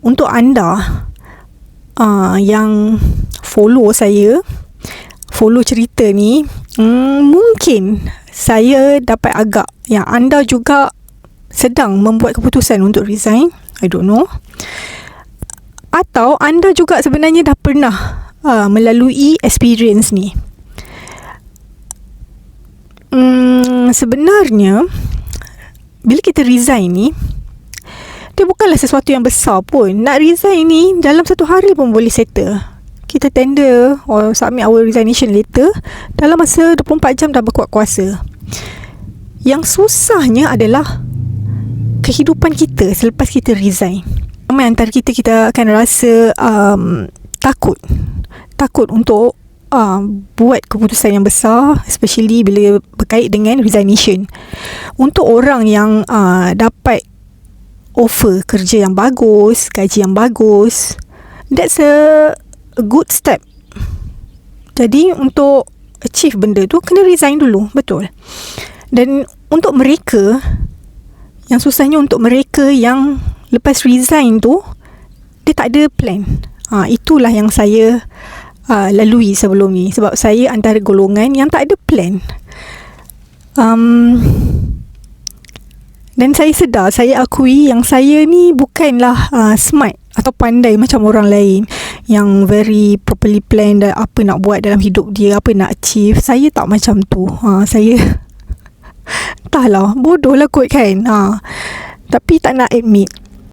Untuk anda yang follow cerita ni, mungkin saya dapat agak yang anda juga sedang membuat keputusan untuk resign. I don't know. Atau anda juga sebenarnya dah pernah melalui experience ni. Sebenarnya bila kita resign ni, dia bukanlah sesuatu yang besar pun. Nak resign ni dalam 1 hari pun boleh settle. Kita tender or submit our resignation letter, dalam masa 24 jam dah berkuat kuasa. Yang susahnya adalah kehidupan kita selepas kita resign. Ramai antara kita akan rasa takut untuk buat keputusan yang besar, especially bila berkait dengan resignation. Untuk orang yang dapat offer kerja yang bagus, gaji yang bagus, that's a good step. Jadi untuk achieve benda tu, kena resign dulu, betul. Dan untuk mereka, yang susahnya untuk mereka yang lepas resign tu, dia tak ada plan. Itulah yang saya lalui sebelum ni. Sebab saya antara golongan yang tak ada plan. Dan saya sedar, saya akui yang saya ni bukanlah smart atau pandai macam orang lain yang very properly plan apa nak buat dalam hidup dia, apa nak achieve. Saya tak macam tu. Saya entahlah, bodoh lah kot kan. Tapi tak nak admit.